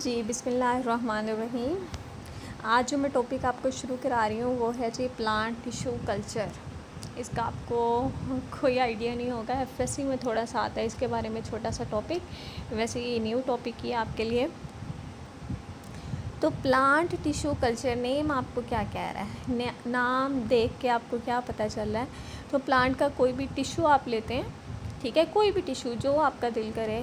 جی بسم اللہ الرحمن الرحیم. آج جو میں ٹاپک آپ کو شروع کرا رہی ہوں وہ ہے جی پلانٹ ٹیشو کلچر. اس کا آپ کو کوئی آئیڈیا نہیں ہوگا، ایف ایس سی میں تھوڑا سا آتا ہے اس کے بارے میں چھوٹا سا ٹاپک، ویسے یہ نیو ٹاپک ہی ہے آپ کے لیے. تو پلانٹ ٹیشو کلچر نیم آپ کو کیا کہہ رہا ہے؟ نام دیکھ کے آپ کو کیا پتہ چل رہا ہے؟ تو پلانٹ کا کوئی بھی ٹیشو آپ لیتے ہیں، ٹھیک ہے، کوئی بھی ٹیشو جو آپ کا دل کرے،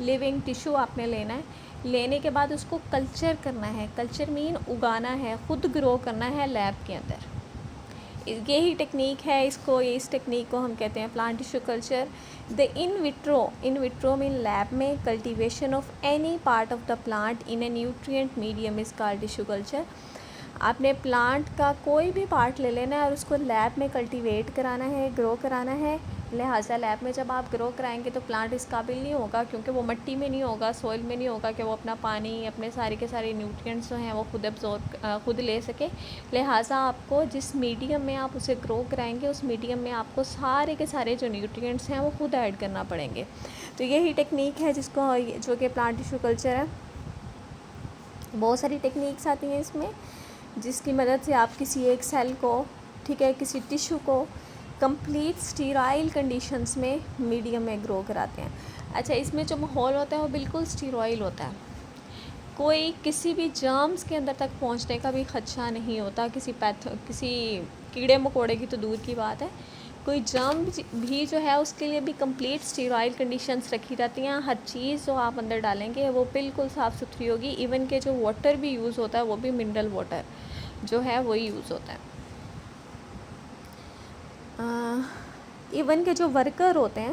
لیونگ ٹیشو آپ نے لینا ہے. لینے کے بعد اس کو کلچر کرنا ہے. کلچر مین اگانا ہے، خود گرو کرنا ہے لیب کے اندر. یہی ٹیکنیک ہے، اس ٹیکنیک کو ہم کہتے ہیں plant tissue culture. The in vitro مین لیب میں cultivation of any part of the plant in a nutrient medium is called tissue culture. آپ نے پلانٹ کا کوئی بھی پارٹ لے لینا ہے اور اس کو لیب میں کلٹیویٹ کرانا ہے، گرو کرانا ہے. لہٰذا لیب میں جب آپ گرو کرائیں گے تو پلانٹ اس قابل نہیں ہوگا، کیونکہ وہ مٹی میں نہیں ہوگا، سوئل میں نہیں ہوگا کہ وہ اپنا پانی، اپنے سارے کے سارے نیوٹرینٹس جو ہیں وہ خود لے سکے. لہٰذا آپ کو جس میڈیم میں آپ اسے گرو کرائیں گے اس میڈیم میں آپ کو سارے کے سارے جو نیوٹرینٹس ہیں وہ خود ایڈ کرنا پڑیں گے. تو یہی ٹیکنیک ہے جو کہ پلانٹ ٹیشو کلچر ہے. بہت ساری ٹیکنیکس آتی ہیں اس میں، جس کی مدد سے آپ کسی ایک سیل کو، ٹھیک ہے، کسی ٹیشو کو کمپلیٹ اسٹیرائل کنڈیشنز میں میڈیم میں گرو کراتے ہیں. اچھا، اس میں جو ماحول ہوتا ہے وہ بالکل اسٹیرائل ہوتا ہے. کوئی کسی بھی جرمز کے اندر تک پہنچنے کا بھی خدشہ نہیں ہوتا. کسی کیڑے مکوڑے کی تو دور کی بات ہے، کوئی جرم بھی جو ہے اس کے لیے بھی کمپلیٹ اسٹیرائل کنڈیشنز رکھی جاتی ہیں. ہر چیز جو آپ اندر ڈالیں گے وہ بالکل صاف ستھری ہوگی. ایون کہ جو واٹر بھی یوز ہوتا ہے وہ بھی منرل واٹر جو ہے وہی یوز ہوتا ہے. ایون کہ جو ورکر ہوتے ہیں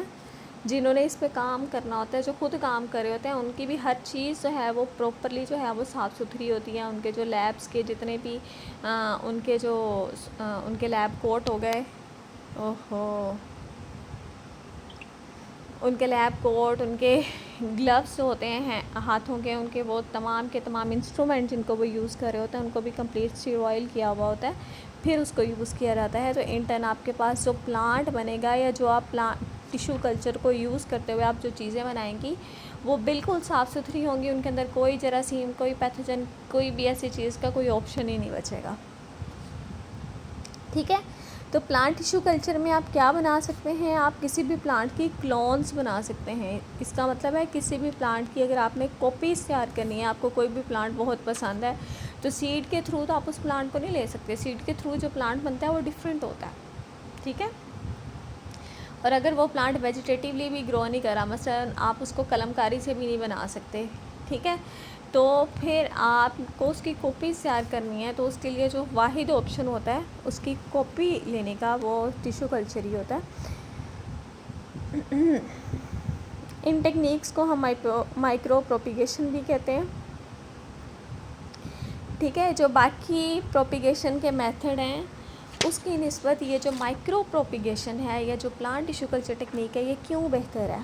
جنہوں نے اس پہ کام کرنا ہوتا ہے، جو خود کام کر رہے ہوتے ہیں، ان کی بھی ہر چیز جو ہے وہ پراپرلی جو ہے وہ صاف ستھری ہوتی ہے. ان کے جو لیبس کے جتنے بھی ان کے لیب کوٹ ہو گئے، ان کے لیب کوٹ، ان کے گلوز جو ہوتے ہیں ہاتھوں کے، ان کے وہ تمام کے تمام انسٹرومنٹ جن کو وہ یوز کر رہے ہوتے ہیں ان کو بھی کمپلیٹ اسٹیرائل کیا ہوا ہوتا ہے، پھر اس کو یوز کیا جاتا ہے. تو انٹرن آپ کے پاس جو پلانٹ بنے گا یا جو آپ ٹیشو کلچر کو یوز کرتے ہوئے آپ جو چیزیں بنائیں گی وہ بالکل صاف ستھری ہوں گی. ان کے اندر کوئی جراثیم، کوئی پیتھوجن، کوئی بھی ایسی چیز کا کوئی آپشن ہی نہیں بچے گا. ٹھیک ہے. تو پلانٹ ٹیشو کلچر میں آپ کیا بنا سکتے ہیں؟ آپ کسی بھی پلانٹ کی کلونز بنا سکتے ہیں. اس کا مطلب ہے کسی بھی پلانٹ کی اگر آپ نے کاپیز تیار کرنی ہے، آپ کو کوئی بھی پلانٹ بہت پسند ہے تو سیڈ کے تھرو تو آپ اس پلانٹ کو نہیں لے سکتے. سیڈ کے تھرو جو پلانٹ بنتا ہے وہ ڈیفرنٹ ہوتا ہے. ٹھیک ہے. اور اگر وہ پلانٹ ویجیٹیٹیولی بھی گرو نہیں کرا، مثلا آپ اس کو قلم کاری سے بھی نہیں بنا سکتے، ٹھیک ہے، تو پھر آپ کو اس کی کاپیز تیار کرنی ہے تو اس کے لیے جو واحد آپشن ہوتا ہے اس کی کاپی لینے کا وہ ٹیشو کلچر ہی ہوتا ہے. ان ٹیکنیکس کو ہم مائکرو پروپیگیشن بھی کہتے ہیں. ٹھیک ہے. جو باقی پروپیگیشن کے میتھڈ ہیں اس کی نسبت یہ جو مائکرو پروپیگیشن ہے یا جو پلانٹ ٹیشو کلچر ٹیکنیک ہے یہ کیوں بہتر ہے؟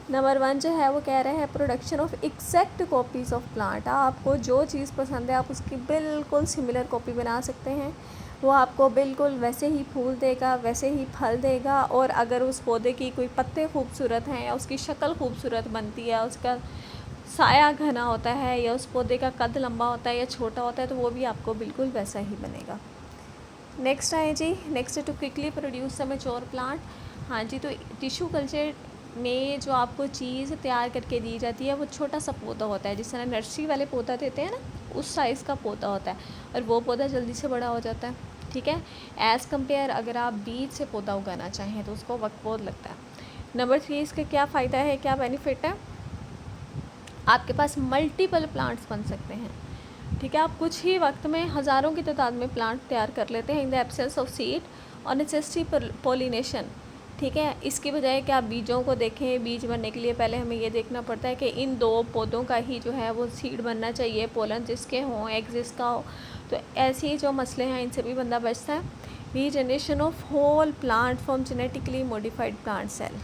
نمبر 1 جو ہے وہ کہہ رہے ہیں production of exact copies of plant. آپ کو جو چیز پسند ہے آپ اس کی بالکل سملر کاپی بنا سکتے ہیں. وہ آپ کو بالکل ویسے ہی پھول دے گا، ویسے ہی پھل دے گا. اور اگر اس پودے کی کوئی پتے خوبصورت ہیں یا اس کی شکل خوبصورت بنتی ہے، اس کا سایہ گھنا ہوتا ہے یا اس پودے کا قد لمبا ہوتا ہے یا چھوٹا ہوتا ہے، تو وہ بھی آپ کو بالکل ویسا ہی بنے گا. نیکسٹ آئے جی، next to quickly produce a mature plant. ہاں جی، تو ٹیشو کلچر میں جو آپ کو چیز تیار کر کے دی جاتی ہے وہ چھوٹا سا پودا ہوتا ہے. جس طرح نرسری والے پودا دیتے ہیں نا، اس سائز کا پودا ہوتا ہے اور وہ پودا جلدی سے بڑا ہو جاتا ہے. ٹھیک ہے. ایز کمپیئر اگر آپ بیج سے پودا اگانا چاہیں تو اس کو وقت بہت لگتا ہے. نمبر 3 اس کے کیا فائدہ ہے، کیا بینیفٹ ہے؟ آپ کے پاس ملٹیپل پلانٹس بن سکتے ہیں. ٹھیک ہے. آپ کچھ ہی وقت میں ہزاروں کی تعداد میں پلانٹ تیار کر لیتے ہیں ان دا ایبسینس آف سیڈ اور نیسیسٹی پولینیشن. ٹھیک ہے. اس کی بجائے کہ آپ بیجوں کو دیکھیں، بیج بننے کے لیے پہلے ہمیں یہ دیکھنا پڑتا ہے کہ ان 2 پودوں کا ہی جو ہے وہ سیڈ بننا چاہیے، پولن جس کے ہوں، ایگ جس کا ہو. تو ایسی جو مسئلے ہیں ان سے بھی بندہ بچتا ہے. Regeneration of whole plant from genetically modified plant cell.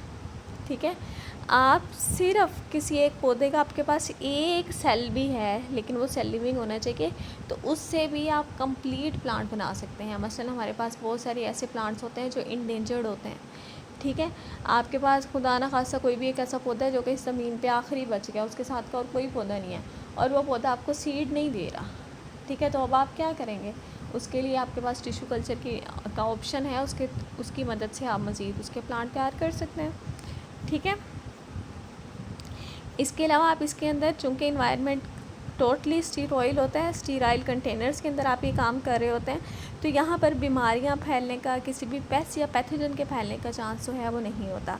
ٹھیک ہے. آپ صرف کسی ایک پودے کا آپ کے پاس ایک سیل بھی ہے لیکن وہ سیل لیونگ ہونا چاہیے، تو اس سے بھی آپ کمپلیٹ پلانٹ بنا سکتے ہیں. مثلا ہمارے پاس بہت سارے ایسے پلانٹس ہوتے ہیں جو انڈینجرڈ ہوتے ہیں. ٹھیک ہے. آپ کے پاس خدا نہ خواستہ کوئی بھی ایک ایسا پودا ہے جو کہ اس زمین پہ آخری بچ گیا, اس کے ساتھ کا اور کوئی پودا نہیں ہے, اور وہ پودا آپ کو سیڈ نہیں دے رہا, ٹھیک ہے, تو اب آپ کیا کریں گے؟ اس کے لیے آپ کے پاس ٹیشو کلچر کا آپشن ہے, اس کی مدد سے آپ مزید اس کے پلانٹ تیار کر سکتے ہیں, ٹھیک ہے. اس کے علاوہ آپ اس کے اندر چونکہ انوائرمنٹ ٹوٹلی اسٹیرائل ہوتا ہے, اسٹیرائل کنٹینرز کے اندر آپ یہ کام کر رہے ہوتے ہیں, تو یہاں پر بیماریاں پھیلنے کا, کسی بھی پیسٹ یا پیتھوجن کے پھیلنے کا چانس جو ہے وہ نہیں ہوتا.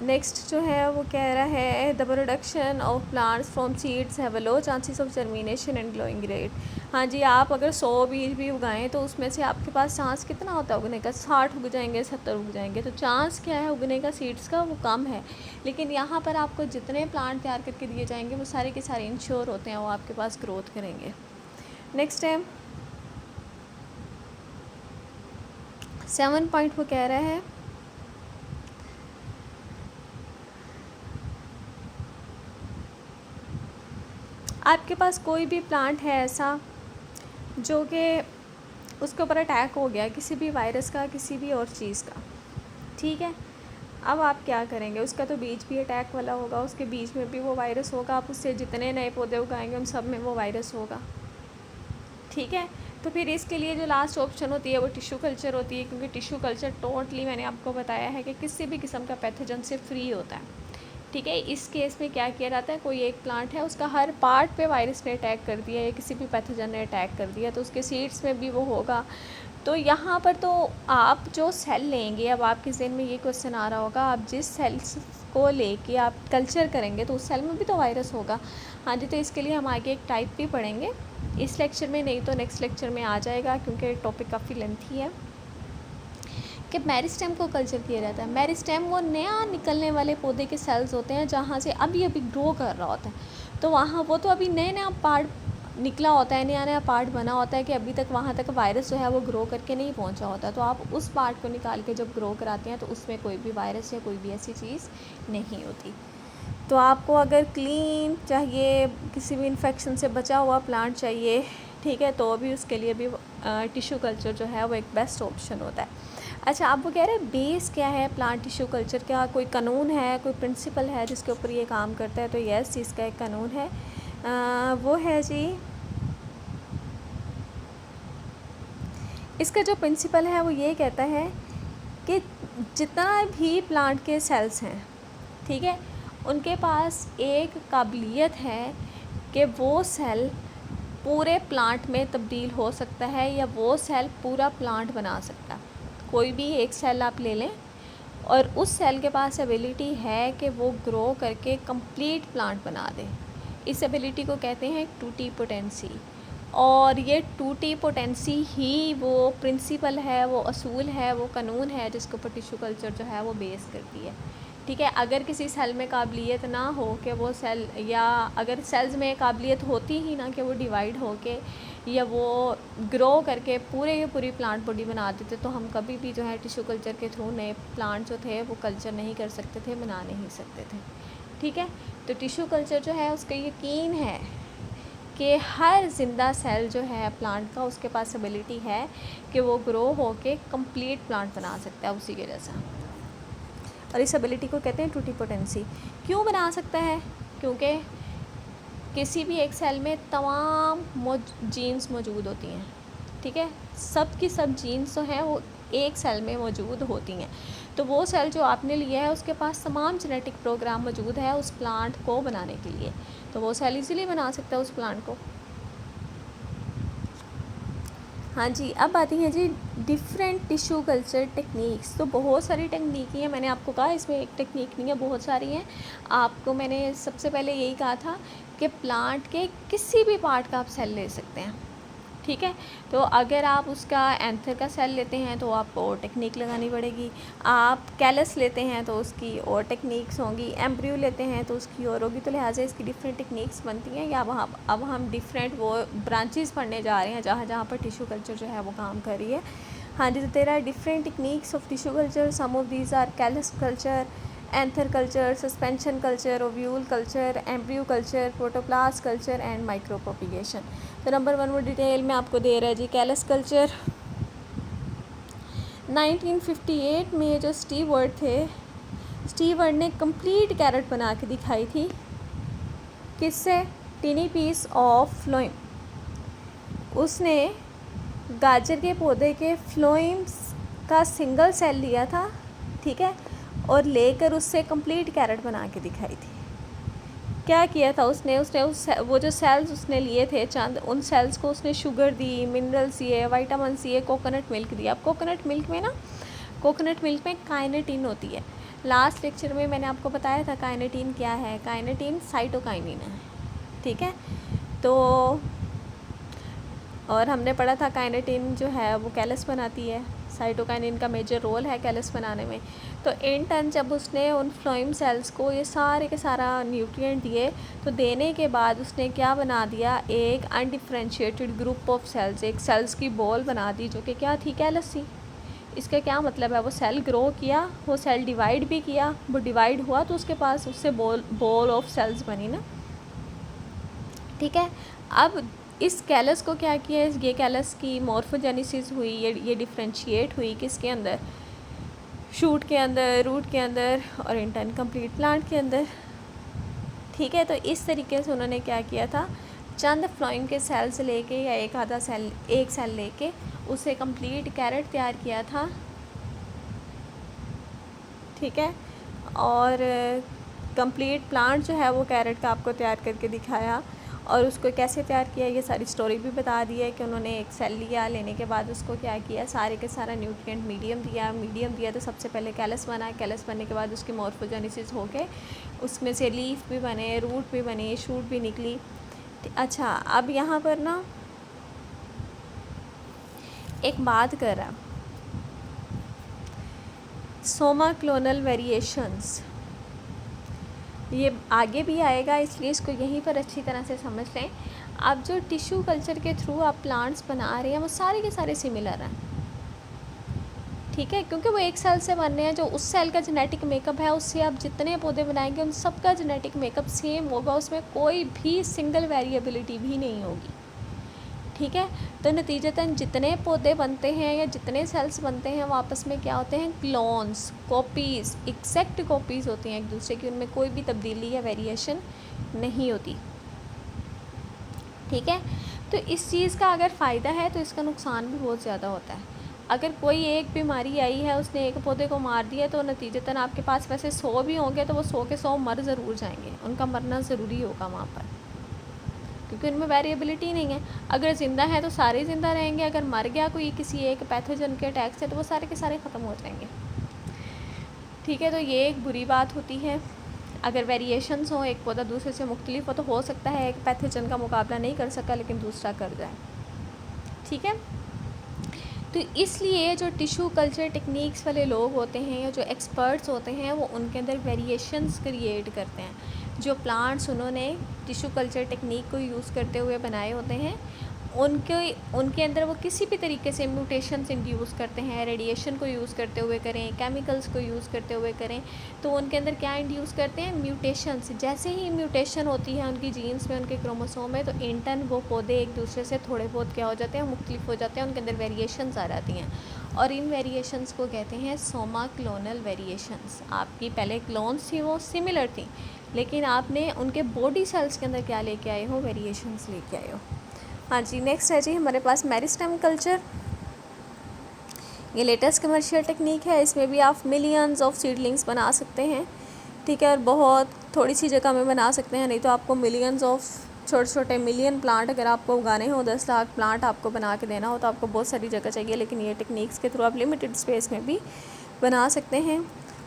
نیکسٹ جو ہے وہ کہہ رہا ہے the production of plants from seeds have a low chances of germination and growing rate. ہاں جی, آپ اگر 100 بیج بھی اگائیں تو اس میں سے آپ کے پاس چانس کتنا ہوتا ہے اگنے کا؟ 60 اگ جائیں گے, 70 اگ جائیں گے, تو چانس کیا ہے اگنے کا سیڈس کا, وہ کم ہے. لیکن یہاں پر آپ کو جتنے پلانٹ تیار کر کے دیے جائیں گے وہ سارے کے سارے انشور ہوتے ہیں, وہ آپ کے پاس گروتھ کریں گے. نیکسٹ ہے 7 پوائنٹ, وہ کہہ رہا ہے آپ کے پاس کوئی بھی پلانٹ ہے ایسا جو کہ اس کے اوپر اٹیک ہو گیا کسی بھی وائرس کا, کسی بھی اور چیز کا, ٹھیک ہے. اب آپ کیا کریں گے؟ اس کا تو بیج بھی اٹیک والا ہوگا, اس کے بیج میں بھی وہ وائرس ہوگا, آپ اس سے جتنے نئے پودے اگائیں گے ان سب میں وہ وائرس ہوگا, ٹھیک ہے. تو پھر اس کے لیے جو لاسٹ آپشن ہوتی ہے وہ ٹیشو کلچر ہوتی ہے, کیونکہ ٹیشو کلچر ٹوٹلی میں نے آپ کو بتایا ہے کہ کسی بھی قسم کا پیتھوجن سے فری ہوتا ہے, ٹھیک ہے. اس کیس میں کیا کیا جاتا ہے, کوئی ایک پلانٹ ہے, اس کا ہر پارٹ پہ وائرس نے اٹیک کر دیا یا کسی بھی پیتھوجن نے اٹیک کر دیا, تو اس کے سیڈس میں بھی وہ ہوگا. تو یہاں پر تو آپ جو سیل لیں گے, اب آپ کے ذہن میں یہ کوشچن آ رہا ہوگا, آپ جس سیلس کو لے کے آپ کلچر کریں گے تو اس سیل میں بھی تو وائرس ہوگا. ہاں جی, تو اس کے لیے ہم آگے ایک ٹائپ بھی پڑھیں گے, اس لیکچر میں نہیں تو نیکسٹ لیکچر میں آ جائے گا, کیونکہ ٹاپک کافی لینتھی ہے. کہ میرسٹیم کو کلچر کیا جاتا ہے. میرسٹیم وہ نیا نکلنے والے پودے کے سیلز ہوتے ہیں جہاں سے ابھی گرو کر رہا ہوتا ہے, تو وہاں وہ تو ابھی نیا پارٹ نکلا ہوتا ہے, نیا پارٹ بنا ہوتا ہے کہ ابھی تک وہاں تک وائرس جو ہے وہ گرو کر کے نہیں پہنچا ہوتا, تو آپ اس پارٹ کو نکال کے جب گرو کراتے ہیں تو اس میں کوئی بھی وائرس یا کوئی بھی ایسی چیز نہیں ہوتی. تو آپ کو اگر کلین چاہیے, کسی بھی انفیکشن سے بچا ہوا پلانٹ چاہیے, ٹھیک ہے, تو بھی اس کے لیے بھی ٹیشو کلچر جو ہے وہ ایک بیسٹ آپشن ہوتا ہے. اچھا, آپ وہ کہہ رہے ہیں بیس کیا ہے پلانٹ ٹیشو کلچر کا, کوئی قانون ہے, کوئی پرنسپل ہے جس کے اوپر یہ کام کرتا ہے؟ تو یس, اس کا ایک قانون ہے, وہ ہے جی, اس کا جو پرنسپل ہے وہ یہ کہتا ہے کہ جتنا بھی پلانٹ کے سیلز ہیں, ٹھیک ہے, ان کے پاس ایک قابلیت ہے کہ وہ سیل پورے پلانٹ میں تبدیل ہو سکتا ہے یا وہ سیل پورا پلانٹ بنا سکتا ہے. کوئی بھی ایک سیل آپ لے لیں اور اس سیل کے پاس ایبیلٹی ہے کہ وہ گرو کر کے کمپلیٹ پلانٹ بنا دے. اس ایبیلٹی کو کہتے ہیں ٹوٹی پوٹینسی, اور یہ ٹوٹی پوٹینسی ہی وہ پرنسپل ہے, وہ اصول ہے, وہ قانون ہے جس کے اوپر ٹیشو کلچر جو ہے وہ بیس کرتی ہے, ٹھیک ہے. اگر کسی سیل میں قابلیت نہ ہو کہ وہ سیل, یا اگر سیلز میں قابلیت ہوتی ہی نہ کہ وہ ڈیوائیڈ ہو کے یا وہ گرو کر کے پوری پلانٹ باڈی بنا دیتے, تو ہم کبھی بھی جو ہے ٹیشو کلچر کے تھرو نئے پلانٹ جو تھے وہ کلچر نہیں کر سکتے تھے, بنا نہیں سکتے تھے, ٹھیک ہے. تو ٹیشو کلچر جو ہے اس کا یقین ہے کہ ہر زندہ سیل جو ہے پلانٹ کا, اس کے پاس ایبیلٹی ہے کہ وہ گرو ہو کے کمپلیٹ پلانٹ بنا سکتا ہے اسی کے جیسا, اور اس ایبیلٹی کو کہتے ہیں ٹوٹی پوٹینسی. کیوں بنا سکتا ہے؟ کیونکہ کسی بھی ایک سیل میں تمام جینز موجود ہوتی ہیں, ٹھیک ہے, سب کی سب جینز جو ہیں وہ ایک سیل میں موجود ہوتی ہیں. تو وہ سیل جو آپ نے لیا ہے اس کے پاس تمام جینیٹک پروگرام موجود ہے اس پلانٹ کو بنانے کے لیے, تو وہ سیل ایزیلی بنا سکتا ہے اس پلانٹ کو. ہاں جی, اب آتی ہیں جی ڈیفرنٹ ٹیشو کلچر ٹیکنیکس. تو بہت ساری ٹیکنیک ہیں, میں نے آپ کو کہا اس میں ایک ٹیکنیک نہیں ہے, بہت ساری ہیں. آپ کو میں نے سب سے پہلے یہی کہا تھا کہ پلانٹ کے کسی بھی پارٹ کا آپ سیل لے سکتے ہیں, ٹھیک ہے. تو اگر آپ اس کا اینتھر کا سیل لیتے ہیں تو آپ کو اور ٹیکنیک لگانی پڑے گی, آپ کیلس لیتے ہیں تو اس کی اور ٹیکنیکس ہوں گی, ایمبریو لیتے ہیں تو اس کی اور ہوگی, تو لہٰذا اس کی ڈفرینٹ ٹیکنیکس بنتی ہیں. یا اب ہم ڈفرینٹ وہ برانچز پڑھنے جا رہے ہیں جہاں پر ٹیشو کلچر جو ہے وہ کام کر رہی ہے. ہاں جی, تو تیرا ہے different techniques of tissue culture. Some of these are callus culture, anther culture, suspension culture, ovule culture, embryo culture, protoplast culture and micropropagation. تو نمبر 1 وہ ڈیٹیل میں آپ کو دے رہا ہے جی کیلس کلچر. 1958 میں جو اسٹیو ورڈ تھے، اسٹیو ورڈ نے کمپلیٹ کیرٹ بنا کے دکھائی تھی. کس سے؟ Tiny piece of phloem. اس نے گاجر کے پودے کے فلوئمس کا سنگل سیل لیا تھا، ٹھیک ہے، اور لے کر اس سے کمپلیٹ کیرٹ بنا کے دکھائی تھی. کیا کیا تھا اس نے وہ جو سیلز اس نے لیے تھے چند، ان سیلز کو اس نے شوگر دی، منرلز دیے، وائٹامنس دیے، کوکونٹ ملک دیا. اب کوکونٹ ملک میں کائنیٹین ہوتی ہے. لاسٹ لیکچر میں میں نے آپ کو بتایا تھا کائنیٹین کیا ہے. کائنیٹین سائٹوکائنین ہے، ٹھیک ہے. تو اور ہم نے پڑھا تھا کائنیٹین جو ہے وہ کیلس بناتی ہے. سائٹوکائنین کا میجر رول ہے کیلس بنانے میں. تو ان ٹرن جب اس نے ان فلوئم سیلز کو یہ سارے کے سارا نیوٹرینٹ دیے، تو دینے کے بعد اس نے کیا بنا دیا، ایک انڈیفرینشیٹڈ گروپ آف سیلز، ایک سیلز کی بال بنا دی جو کہ کیا تھی، کیلس تھی. اس کا کیا مطلب ہے، وہ سیل گرو کیا، وہ سیل ڈیوائڈ بھی کیا، وہ ڈیوائڈ ہوا تو اس کے پاس اس سے بال آف سیلز بنی نا، ٹھیک ہے. اب اس کیلس کو کیا کیا، یہ کیلس کی مورفوجینیسس ہوئی، یہ ڈیفرینشیٹ ہوئی کس کے اندر، شوٹ کے اندر، روٹ کے اندر، اور انٹرن کمپلیٹ پلانٹ کے اندر، ٹھیک ہے. تو اس طریقے سے انہوں نے کیا کیا تھا، چند فلوئم کے سیلز لے کے یا ایک سیل لے کے اسے کمپلیٹ کیرٹ تیار کیا تھا، ٹھیک ہے. اور کمپلیٹ پلانٹ جو ہے وہ کیرٹ کا آپ کو تیار کر کے دکھایا. اور اس کو کیسے تیار کیا یہ ساری سٹوری بھی بتا دی ہے کہ انہوں نے ایک سیل لیا، لینے کے بعد اس کو کیا کیا، سارے کے سارا نیوٹرینٹ میڈیم دیا تو سب سے پہلے کیلس بنا. کیلس بننے کے بعد اس کی مورفوجینیسس ہو کے اس میں سے لیف بھی بنے، روٹ بھی بنے، شوٹ بھی نکلی. اچھا اب یہاں پر نا ایک بات کر رہا، سوما کلونل ویریشنز، یہ آگے بھی آئے گا اس لیے اس کو یہیں پر اچھی طرح سے سمجھ لیں. اب جو ٹیشو کلچر کے تھرو آپ پلانٹس بنا رہے ہیں وہ سارے کے سارے سملر ہیں، ٹھیک ہے، کیونکہ وہ ایک سیل سے بن رہے ہیں. جو اس سیل کا جینیٹک میک اپ ہے اس سے آپ جتنے پودے بنائیں گے ان سب کا جینیٹک میک اپ سیم ہوگا، اس میں کوئی بھی سنگل ویریبلٹی بھی نہیں ہوگی، ٹھیک ہے. تو نتیجتاً جتنے پودے بنتے ہیں یا جتنے سیلز بنتے ہیں وہ آپس میں کیا ہوتے ہیں، کلونز، کاپیز، ایگزیکٹ کاپیز ہوتی ہیں ایک دوسرے کی، ان میں کوئی بھی تبدیلی یا ویریشن نہیں ہوتی، ٹھیک ہے. تو اس چیز کا اگر فائدہ ہے تو اس کا نقصان بھی بہت زیادہ ہوتا ہے. اگر کوئی ایک بیماری آئی ہے اس نے ایک پودے کو مار دیا تو نتیجتاً آپ کے پاس ویسے 100 بھی ہوں گے تو وہ 100 کے 100 مر ضرور جائیں گے، ان کا مرنا ضروری ہوگا وہاں پر، کیونکہ ان میں ویریبلٹی نہیں ہے. اگر زندہ ہے تو سارے زندہ رہیں گے، اگر مر گیا کوئی کسی ایک پیتھوجن کے اٹیک سے تو وہ سارے کے سارے ختم ہو جائیں گے، ٹھیک ہے. تو یہ ایک بری بات ہوتی ہے. اگر ویریشنز ہوں، ایک پودا دوسرے سے مختلف ہو تو ہو سکتا ہے ایک پیتھوجن کا مقابلہ نہیں کر سکا لیکن دوسرا کر جائے، ٹھیک ہے. تو اس لیے جو ٹیشو کلچر ٹیکنیکس والے لوگ ہوتے ہیں یا جو ایکسپرٹس ہوتے ہیں وہ ان کے اندر ویریشنز کریٹ کرتے ہیں. جو پلانٹس انہوں نے ٹیشو کلچر ٹیکنیک کو یوز کرتے ہوئے بنائے ہوتے ہیں ان کے اندر وہ کسی بھی طریقے سے میوٹیشنز انڈیوس کرتے ہیں، ریڈیشن کو یوز کرتے ہوئے کریں، کیمیکلز کو یوز کرتے ہوئے کریں، تو ان کے اندر کیا انڈیوس کرتے ہیں، میوٹیشنز. جیسے ہی میوٹیشن ہوتی ہے ان کی جینز میں، ان کے کروموسوم میں، تو انٹرن وہ پودے ایک دوسرے سے تھوڑے بہت کیا ہو جاتے ہیں، مختلف ہو جاتے ہیں، ان کے اندر ویریشنز آ جاتی ہیں. اور ان ویریشنز کو کہتے ہیں سوما کلونل ویریشنز. آپ کی پہلے کلونز تھی وہ سملر تھیں لیکن آپ نے ان کے باڈی سیلز کے اندر کیا لے کے آئے ہو، ویریشنز لے کے آئے ہو. ہاں جی، نیکسٹ ہے جی ہمارے پاس میریسٹیم کلچر. یہ لیٹسٹ کمرشیل ٹیکنیک ہے. اس میں بھی آپ ملینز آف سیڈلنگس بنا سکتے ہیں، ٹھیک ہے، اور بہت تھوڑی سی جگہ میں بنا سکتے ہیں. نہیں تو آپ کو ملینز آف چھوٹے چھوٹے ملین پلانٹ اگر آپ کو اگانے ہوں، 10 لاکھ پلانٹ آپ کو بنا کے دینا ہو تو آپ کو بہت ساری جگہ چاہیے. لیکن یہ ٹیکنیکس کے تھرو آپ لمیٹڈ اسپیس میں بھی بنا سکتے ہیں.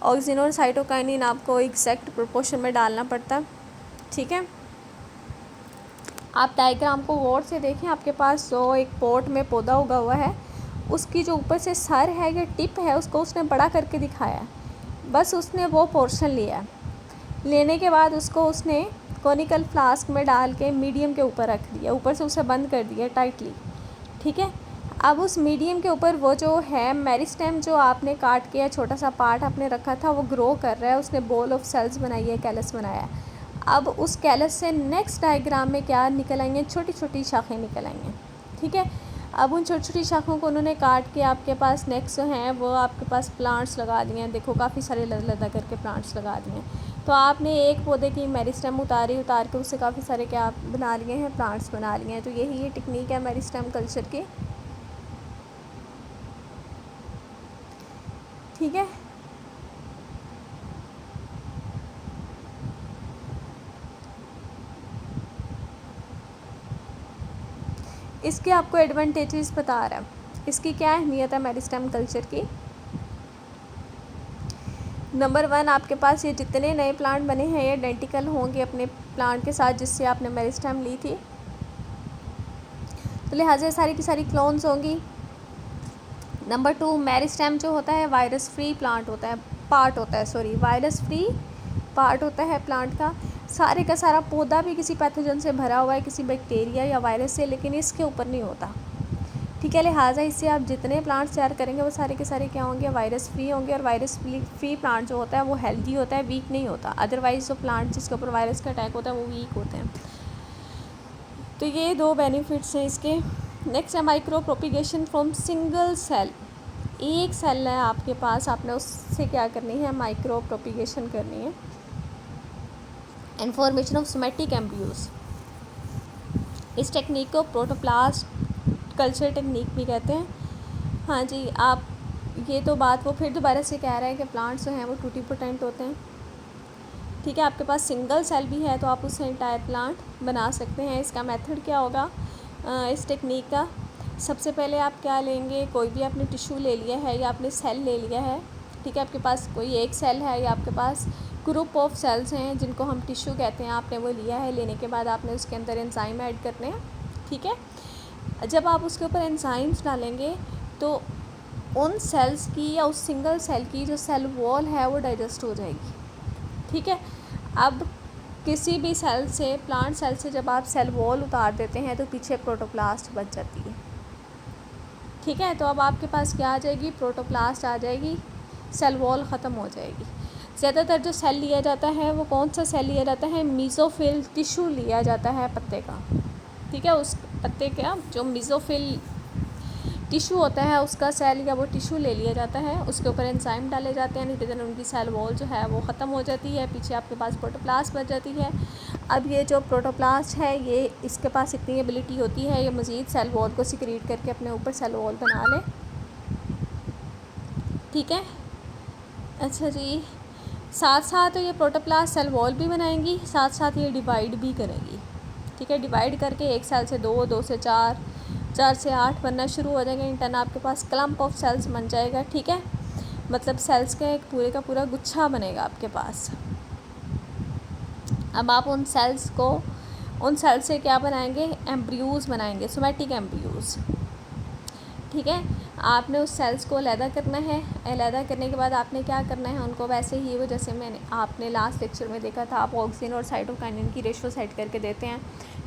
آکسین اور سائٹوکائنین آپ کو ایگزیکٹ پروپورشن میں ڈالنا پڑتا ہے، ٹھیک ہے. آپ ڈائیگرام کو غور سے دیکھیں. آپ کے پاس جو ایک پوٹ میں پودا اگا ہوا ہے اس کی جو اوپر سے سر ہے یا ٹپ ہے اس کو اس نے بڑا کر کے دکھایا ہے. بس اس نے وہ پورشن لیا ہے. لینے کے بعد اس کو اس نے کونیکل فلاسک میں ڈال کے میڈیم کے اوپر رکھ دیا، اوپر سے اسے بند کر دیا ٹائٹلی، ٹھیک ہے. اب اس میڈیم کے اوپر وہ جو ہے میریسٹیم جو آپ نے کاٹ کے چھوٹا سا پارٹ آپ نے رکھا تھا وہ گرو کر رہا ہے. اس نے بول آف سیلز بنائی ہے، کیلس بنایا ہے. اب اس کیلس سے نیکسٹ ڈائیگرام میں کیا نکل آئیں گے، چھوٹی چھوٹی شاخیں نکل آئیں گے، ٹھیک ہے. اب ان چھوٹی چھوٹی شاخوں کو انہوں نے کاٹ کے آپ کے پاس نیکسٹ جو ہیں وہ آپ کے پاس پلانٹس لگا دیے ہیں. دیکھو کافی سارے لدا کر کے پلانٹس لگا دیے ہیں. تو آپ نے ایک پودے کی میریسٹم اتار کے اس سے کافی سارے کیا بنا لیے ہیں, پلانٹس بنا لیے ہیں. تو یہی یہ ٹیکنیک ہے میریسٹم کلچر کی. ٹھیک ہے, اس کے آپ کو ایڈوانٹیجز بتا رہا ہے. اس کی کیا اہمیت ہے میریسٹم کلچر کی. نمبر 1, آپ کے پاس یہ جتنے نئے پلانٹ بنے ہیں یہ آئیڈینٹیکل ہوں گے اپنے پلانٹ کے ساتھ جس سے آپ نے میریسٹم لی تھی. تو لہٰذا ساری کی ساری کلونز ہوں گی. نمبر 2, میریسٹم جو ہوتا ہے وائرس فری پلانٹ ہوتا ہے, وائرس فری پارٹ ہوتا ہے پلانٹ کا. سارے کا سارا پودا بھی کسی پیتھوجن سے بھرا ہوا ہے, کسی بیکٹیریا یا وائرس سے, لیکن اس کے اوپر نہیں ہوتا. ٹھیک ہے, لہٰذا اس سے آپ جتنے پلانٹس تیار کریں گے وہ سارے کے سارے کیا ہوں گے, وائرس فری ہوں گے. اور وائرس فری پلانٹ جو ہوتا ہے وہ ہیلدی ہوتا ہے, ویک نہیں ہوتا. ادروائز جو پلانٹ جس کے اوپر وائرس کا اٹیک ہوتا ہے وہ ویک ہوتے ہیں. تو یہ 2 بینیفٹس ہیں اس کے. نیکسٹ ہے micro propagation from single cell. ایک سیل ہے آپ کے پاس, آپ نے اس سے کیا کرنی ہے, مائکرو پروپیگیشن کرنی ہے. انفارمیشن آف سومیٹک ایمبریوز, اس ٹیکنیک کو پروٹوپلاسٹ کلچر ٹیکنیک بھی کہتے ہیں. ہاں جی, آپ یہ تو بات وہ پھر دوبارہ سے کہہ رہا ہے کہ پلانٹس جو ہیں وہ ٹوٹی پوٹینٹ ہوتے ہیں. ٹھیک ہے, آپ کے پاس سنگل سیل بھی ہے تو آپ اس سے انٹائر پلانٹ بنا سکتے ہیں. اس کا میتھڈ کیا ہوگا اس ٹیکنیک کا. سب سے پہلے آپ کیا لیں گے, کوئی بھی آپ نے ٹیشو لے لیا ہے یا آپ نے سیل لے لیا ہے. ٹھیک ہے, آپ کے پاس کوئی ایک سیل ہے یا آپ کے پاس گروپ آف سیلز ہیں جن کو ہم ٹیشو کہتے ہیں, آپ نے وہ لیا ہے. لینے کے بعد آپ نے اس کے اندر انزائم ایڈ کرنے ہیں. ٹھیک ہے, جب آپ اس کے اوپر انزائمس ڈالیں گے تو ان سیلز کی یا اس سنگل سیل کی جو سیل وال ہے وہ ڈائجسٹ ہو جائے گی. ٹھیک ہے, اب کسی بھی سیل سے, پلانٹ سیل سے جب آپ سیل وال اتار دیتے ہیں تو پیچھے پروٹوپلاسٹ بچ جاتی ہے. ٹھیک ہے, تو اب آپ کے پاس کیا آ جائے گی, پروٹوپلاسٹ آ جائے گی, سیل وال ختم ہو جائے گی. زیادہ تر جو سیل لیا جاتا ہے وہ کون سا سیل لیا جاتا ہے, میزوفل ٹیشو لیا جاتا ہے پتے کا. ٹھیک ہے, اس پتے کا جو میزوفل ٹیشو ہوتا ہے اس کا سیل یا وہ ٹیشو لے لیا جاتا ہے. اس کے اوپر انزائم ڈالے جاتے ہیں, نہیں تو ان کی سیل وال جو ہے وہ ختم ہو جاتی ہے. پیچھے آپ کے پاس پروٹوپلاسٹ بچ جاتی ہے. اب یہ جو پروٹوپلاسٹ ہے یہ اس کے پاس اتنی ایبلٹی ہوتی ہے, یہ مزید سیل وال کو سیکریٹ کر کے اپنے اوپر سیل وال بنا لے. ٹھیک ہے, اچھا جی, ساتھ ساتھ یہ پروٹوپلاسٹ سیل وال بھی بنائیں گی, ساتھ ساتھ یہ ڈیوائڈ بھی کریں گی. ٹھیک ہے, ڈیوائڈ کر کے ایک سیل سے 2, 2 سے 4, 4 سے 8 بننا شروع ہو جائیں گے. انٹرن آپ کے پاس کلمپ آف سیلز بن جائے گا. ٹھیک ہے, مطلب سیلز کا ایک پورے کا پورا گچھا بنے گا آپ کے پاس. اب آپ ان سیل سے کیا بنائیں گے, ایمبریوز بنائیں گے, سومیٹک ایمبریوز. ٹھیک ہے, آپ نے اس سیلز کو علیحدہ کرنا ہے. علیحدہ کرنے کے بعد آپ نے کیا کرنا ہے, ان کو ویسے ہی وہ جیسے آپ نے لاسٹ لیکچر میں دیکھا تھا, آپ آکسیجن اور سائٹوکائنن کی ریشو سیٹ کر کے دیتے ہیں.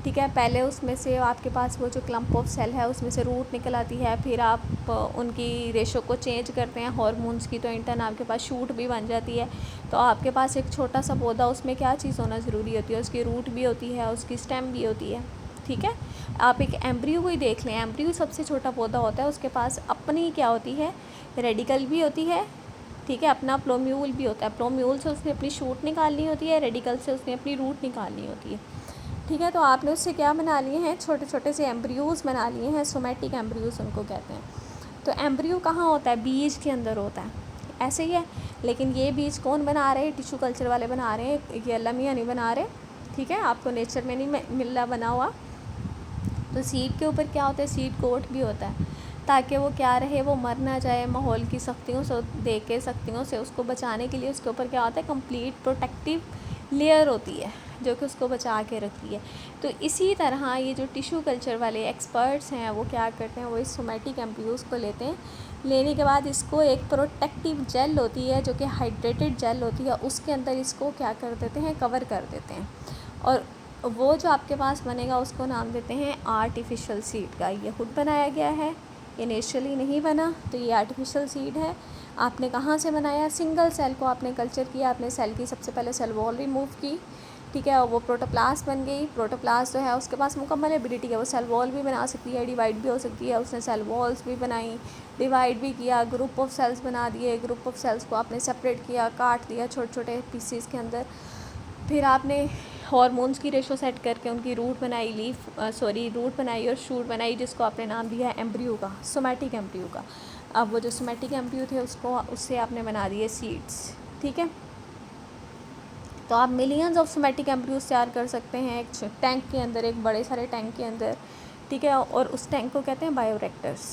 ٹھیک ہے, پہلے اس میں سے آپ کے پاس وہ جو کلمپ آف سیل ہے اس میں سے روٹ نکل آتی ہے, پھر آپ ان کی ریشو کو چینج کرتے ہیں ہارمونس کی, تو انٹرن آپ کے پاس شوٹ بھی بن جاتی ہے. تو آپ کے پاس ایک چھوٹا سا پودا, اس میں کیا چیز ہونا ضروری ہوتی ہے, اس کی روٹ بھی ہوتی ہے, اس کی اسٹیم بھی ہوتی ہے. ٹھیک ہے, آپ ایک ایمبریو کو ہی دیکھ لیں, ایمبریو سب سے چھوٹا پودا ہوتا ہے, اس کے پاس اپنی کیا ہوتی ہے, ریڈیکل بھی ہوتی ہے. ٹھیک ہے, اپنا پلومیول بھی ہوتا ہے, پلومیول سے اس نے اپنی شوٹ نکالنی ہوتی ہے, ریڈیکل سے اس نے اپنی روٹ نکالنی ہوتی ہے. ٹھیک ہے, تو آپ نے اس سے کیا بنا لیے ہیں, چھوٹے چھوٹے سے ایمبریوز بنا لیے ہیں, سومیٹک ایمبریوز ان کو کہتے ہیں. تو ایمبریو کہاں ہوتا ہے, بیج کے اندر ہوتا ہے. ایسے ہی ہے, لیکن یہ بیج کون بنا رہے ہیں, ٹیشو کلچر والے بنا رہے ہیں, یہ اللہ میاں نہیں بنا رہے. ٹھیک ہے, آپ کو نیچر میں نہیں مل رہا بنا ہوا. تو سیڈ کے اوپر کیا ہوتا ہے, سیڈ کوٹ بھی ہوتا ہے تاکہ وہ کیا رہے, وہ مر نہ جائے ماحول کی سختیوں سے, دیکھ کے سختیوں سے اس کو بچانے کے لیے اس کے اوپر کیا ہوتا ہے, کمپلیٹ پروٹیکٹیو لیئر ہوتی ہے جو کہ اس کو بچا کے رکھتی ہے. تو اسی طرح یہ جو ٹیشو کلچر والے ایکسپرٹس ہیں وہ کیا کرتے ہیں, وہ اس سومیٹک ایمبریوز کو لیتے ہیں. لینے کے بعد اس کو ایک پروٹیکٹیو جیل ہوتی ہے جو کہ ہائیڈریٹڈ جیل ہوتی ہے, اس کے اندر اس کو کیا کر دیتے ہیں, کور کر دیتے ہیں. اور وہ جو آپ کے پاس بنے گا اس کو نام دیتے ہیں آرٹیفیشل سیڈ کا. یہ خود بنایا گیا ہے, یہ نیچرلی نہیں بنا, تو یہ آرٹیفیشل سیڈ ہے. آپ نے کہاں سے بنایا, سنگل سیل کو آپ نے کلچر کیا, آپ نے سیل کی سب سے پہلے سیل وال ریموو کی. ٹھیک ہے. وہ پروٹوپلاست بن گئی. پروٹوپلاست جو ہے اس کے پاس مکمل ایبلٹی ہے, وہ سیل وال بھی بنا سکتی ہے, ڈیوائڈ بھی ہو سکتی ہے. اس نے سیل والس بھی بنائی, ڈیوائڈ بھی کیا, گروپ آف سیلس بنا دیے. گروپ آف سیلس کو آپ نے سپریٹ کیا, کاٹ دیا چھوٹے چھوٹے پیسز کے اندر. پھر آپ نے ہارمونس کی ریشو سیٹ کر کے ان کی روٹ بنائی, روٹ بنائی اور شوٹ بنائی, جس کو آپ نے نام دیا ایمبریو کا, سومیٹک ایمبریو کا. اب وہ جو سومیٹک ایمبریو تھے اس سے آپ نے بنا دیے سیڈس. ٹھیک ہے, تو آپ ملینز آف سومیٹک ایمبریوز تیار کر سکتے ہیں ایک ٹینک کے اندر, ایک بڑے سارے ٹینک کے اندر. ٹھیک ہے, اور اس ٹینک کو کہتے ہیں بایو ریکٹرس.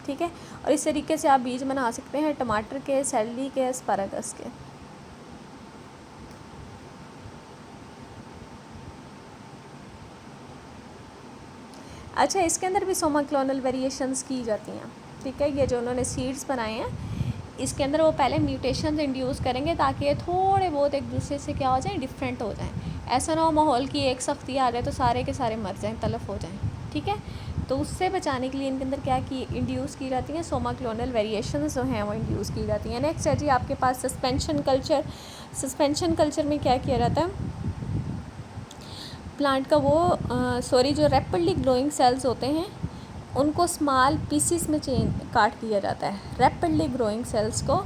ٹھیک ہے, اور اس طریقے سے آپ بیج بنا سکتے ہیں ٹماٹر کے, سیلری کے, اسپاراگس کے. اچھا, اس کے اندر بھی سوما کلونل ویریشنز کی جاتی ہیں. ٹھیک ہے, یہ جو انہوں نے سیڈس بنائے ہیں اس کے اندر وہ پہلے میوٹیشنز انڈیوس کریں گے تاکہ یہ تھوڑے بہت ایک دوسرے سے کیا ہو جائیں, ڈفرینٹ ہو جائیں. ایسا نہ ہو ماحول کی ایک سختی آ جائے تو سارے کے سارے مر جائیں, تلف ہو جائیں. ٹھیک ہے, تو اس سے بچانے کے لیے ان کے اندر کیا کی انڈیوس کی جاتی ہیں, سوما کلونل ویریشنز جو ہیں وہ انڈیوس کی جاتی ہیں. نیکسٹ ہے جی آپ کے پاس سسپینشن کلچر. سسپینشن کلچر میں کیا کیا جاتا ہے, پلانٹ کا جو ریپڈلی گروئنگ سیلز ہوتے ہیں ان کو اسمال پیسز میں کاٹ دیا جاتا ہے, ریپڈلی گروئنگ سیلز کو.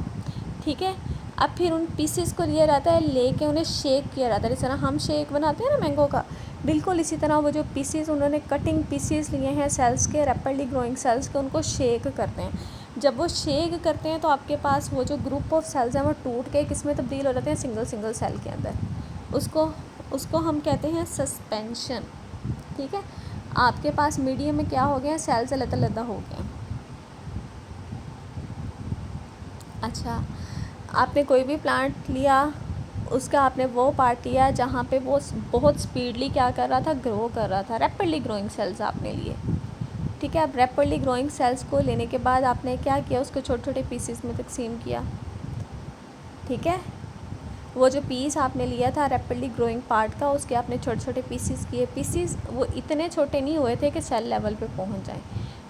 ٹھیک ہے, اب پھر ان پیسز کو لیا جاتا ہے, لے کے انہیں شیک کیا جاتا ہے. جس طرح ہم شیک بناتے ہیں نا مینگو کا, بالکل اسی طرح وہ جو پیسز انہوں نے کٹنگ پیسز لیے ہیں سیلز کے, ریپڈلی گروئنگ سیلز کے, ان کو شیک کرتے ہیں. جب وہ شیک کرتے ہیں تو آپ کے پاس وہ جو گروپ آف سیلز ہیں وہ ٹوٹ کے کس میں تبدیل ہو جاتے ہیں, سنگل سیل کے اندر. اس کو ہم کہتے ہیں سسپینشن. ٹھیک ہے, آپ کے پاس میڈیم میں کیا ہو گیا, سیلز علیحدہ ہو گئے. اچھا, آپ نے کوئی بھی پلانٹ لیا, اس کا آپ نے وہ پارٹ لیا جہاں پہ وہ بہت اسپیڈلی کیا کر رہا تھا, گرو کر رہا تھا. ریپڈلی گروئنگ سیلز آپ نے لیے. ٹھیک ہے, اب ریپڈلی گروئنگ سیلز کو لینے کے بعد آپ نے کیا کیا, اس کو چھوٹے چھوٹے پیسز میں تقسیم کیا. ٹھیک ہے, وہ جو پیس آپ نے لیا تھا ریپڈلی گروئنگ پارٹ کا, اس کے آپ نے چھوٹے چھوٹے پیسز کیے. پیسز وہ اتنے چھوٹے نہیں ہوئے تھے کہ سیل لیول پہ پہنچ جائیں.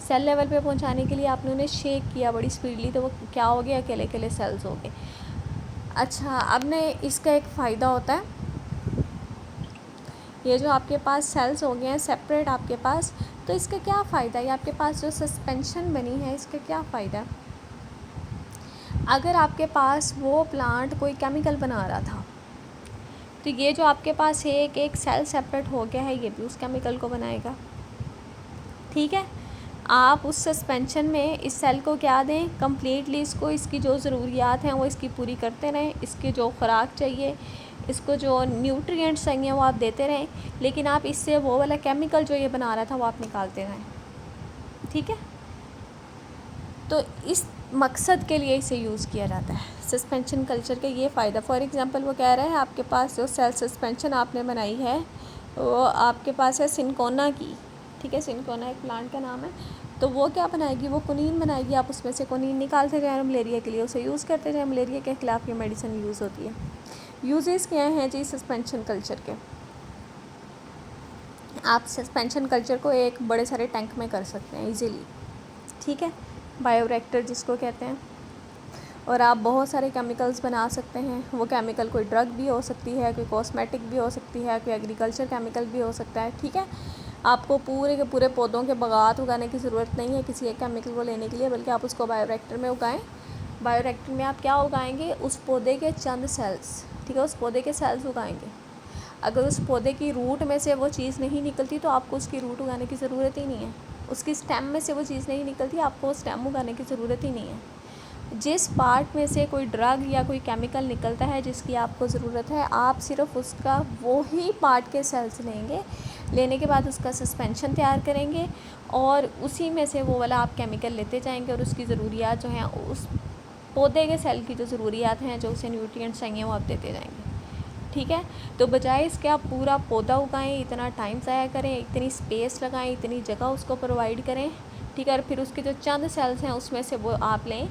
سیل لیول پہ پہنچانے کے لیے آپ نے انہیں شیک کیا بڑی اسپیڈلی, تو وہ کیا ہو گیا, اکیلے اکیلے سیلز ہو گئے. اچھا, اب نے اس کا ایک فائدہ ہوتا ہے, یہ جو آپ کے پاس سیلز ہو گئے ہیں سیپریٹ آپ کے پاس, تو اس کا کیا فائدہ ہے, یہ آپ کے پاس جو سسپینشن بنی ہے اس کا کیا فائدہ ہے. اگر آپ کے پاس وہ پلانٹ کوئی کیمیکل بنا رہا تھا تو یہ جو آپ کے پاس ایک سیل سیپریٹ ہو گیا ہے, یہ بھی اس کیمیکل کو بنائے گا. ٹھیک ہے, آپ اس سسپینشن میں اس سیل کو کیا دیں, کمپلیٹلی اس کو اس کی جو ضروریات ہیں وہ اس کی پوری کرتے رہیں, اس کی جو خوراک چاہیے, اس کو جو نیوٹرینٹس چاہیے وہ آپ دیتے رہیں, لیکن آپ اس سے وہ والا کیمیکل جو یہ بنا رہا تھا وہ آپ نکالتے رہیں. ٹھیک ہے, تو اس مقصد کے لیے اسے یوز کیا جاتا ہے. سسپینشن کلچر کے یہ فائدہ, فار ایگزامپل وہ کہہ رہے ہیں آپ کے پاس جو سیل سسپینشن آپ نے بنائی ہے وہ آپ کے پاس ہے سنکونا کی. ٹھیک ہے, سنکونا ایک پلانٹ کا نام ہے, تو وہ کیا بنائے گی, وہ کنین بنائے گی. آپ اس میں سے کنین نکالتے جائیں, ملیریا کے لیے اسے یوز کرتے جائیں, ملیریا کے خلاف یہ میڈیسن یوز ہوتی ہے. یوزز کیا ہیں جی سسپینشن کلچر کے, آپ سسپینشن کلچر کو ایک بڑے سارے ٹینک میں کر سکتے ہیں ایزیلی. ٹھیک ہے, بایو ریکٹر جس کو کہتے ہیں, اور آپ بہت سارے کیمیکلز بنا سکتے ہیں. وہ کیمیکل کوئی ڈرگ بھی ہو سکتی ہے, کوئی کاسمیٹک بھی ہو سکتی ہے, کوئی ایگریکلچر کیمیکل بھی ہو سکتا ہے. ٹھیک ہے, آپ کو پورے کے پورے پودوں کے باغات اگانے کی ضرورت نہیں ہے کسی ایک کیمیکل کو لینے کے لیے, بلکہ آپ اس کو بایو ریکٹر میں اگائیں. بایو ریکٹر میں آپ کیا اگائیں گے, اس پودے کے چند سیلز. ٹھیک ہے, اس پودے کے سیلز اگائیں گے. اگر اس پودے کی روٹ میں سے وہ چیز نہیں نکلتی تو آپ کو اس کی روٹ اگانے کی ضرورت ہی نہیں ہے. اس کی اسٹیم میں سے وہ چیز نہیں نکلتی, آپ کو اسٹیم اگانے کی ضرورت ہی نہیں ہے. جس پارٹ میں سے کوئی ڈرگ یا کوئی کیمیکل نکلتا ہے جس کی آپ کو ضرورت ہے, آپ صرف اس کا وہی پارٹ کے سیلز لیں گے. لینے کے بعد اس کا سسپینشن تیار کریں گے, اور اسی میں سے وہ والا آپ کیمیکل لیتے جائیں گے, اور اس کی ضروریات جو ہیں اس پودے کے سیل کی جو ضروریات ہیں, جو اسے نیوٹرینٹس چاہیے وہ آپ دیتے جائیں گے. ٹھیک ہے, تو بجائے اس کے آپ پورا پودا اگائیں, اتنا ٹائم ضائع کریں, اتنی اسپیس لگائیں, اتنی جگہ اس کو پرووائڈ کریں. ٹھیک ہے, اور پھر اس کے جو چند سیلز ہیں اس میں سے وہ آپ لیں.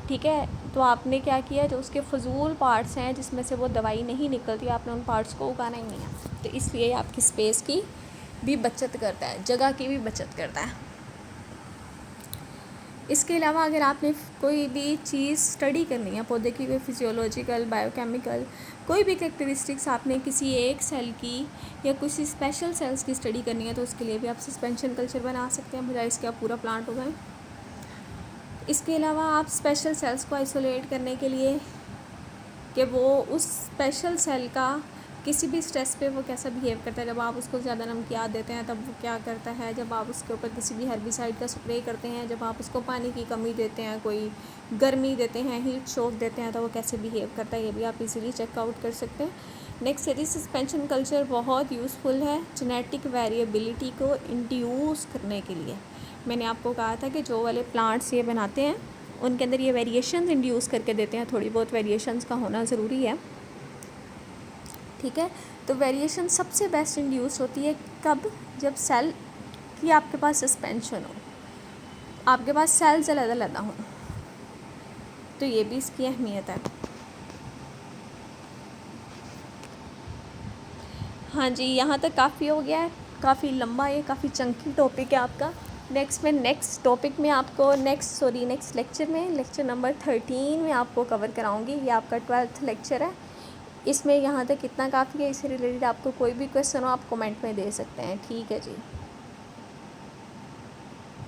ٹھیک ہے, تو آپ نے کیا کیا, جو اس کے فضول پارٹس ہیں جس میں سے وہ دوائی نہیں نکلتی, آپ نے ان پارٹس کو اگانا ہی نہیں ہے. تو اس لیے آپ کی اسپیس کی بھی بچت کرتا ہے, جگہ کی بھی بچت کرتا ہے. اس کے علاوہ اگر آپ نے کوئی بھی چیز اسٹڈی کرنی ہے پودے کی، کوئی فزیولوجیکل، بایو کیمیکل، کوئی بھی کریکٹرسٹکس آپ نے کسی ایک سیل کی یا کسی اسپیشل سیلس کی اسٹڈی کرنی ہے تو اس کے لیے بھی آپ سسپینشن کلچر بنا سکتے ہیں، بجائے اس کے آپ پورا پلانٹ اگائیں۔ اس کے علاوہ آپ اسپیشل سیلس کو آئسولیٹ کرنے کے لیے کہ وہ اس اسپیشل سیل کا کسی بھی اسٹریس پہ وہ کیسا بیہیو کرتا ہے، جب آپ اس کو زیادہ نمکیات دیتے ہیں تب وہ کیا کرتا ہے، جب آپ اس کے اوپر کسی بھی ہربیسائڈ کا اسپرے کرتے ہیں، جب آپ اس کو پانی کی کمی دیتے ہیں، کوئی گرمی دیتے ہیں، ہیٹ شوک دیتے ہیں تو وہ کیسے بیہیو کرتا ہے، یہ بھی آپ ایزیلی چیک آؤٹ کر سکتے ہیں۔ نیکسٹ ہے سسپینشن کلچر بہت یوزفل ہے جینیٹک ویریبلٹی کو انڈیوس کرنے کے لیے۔ میں نے آپ کو کہا تھا کہ جو والے پلانٹس یہ بناتے ہیں ان کے اندر یہ ویریشنز انڈیوس کر کے دیتے ہیں، تھوڑی بہت ویریشنز کا ہونا ضروری ہے، ٹھیک ہے۔ تو ویریشن سب سے بیسٹ انڈیوس ہوتی ہے کب؟ جب سیل کی آپ کے پاس سسپینشن ہو، آپ کے پاس سیلز علیحدہ علیحدہ ہوں، تو یہ بھی اس کی اہمیت ہے۔ ہاں جی، یہاں تک کافی ہو گیا ہے، کافی لمبا ہے، کافی چنکی ٹاپک ہے آپ کا۔ نیکسٹ ٹاپک میں آپ کو نیکسٹ لیکچر میں، لیکچر نمبر 13 میں آپ کو کور کراؤں گی۔ یہ آپ کا 12th لیکچر ہے، اس میں یہاں تک اتنا کافی ہے۔ اس سے ریلیٹڈ آپ کو کوئی بھی کویسچن ہو آپ کومنٹ میں دے سکتے ہیں، ٹھیک ہے جی۔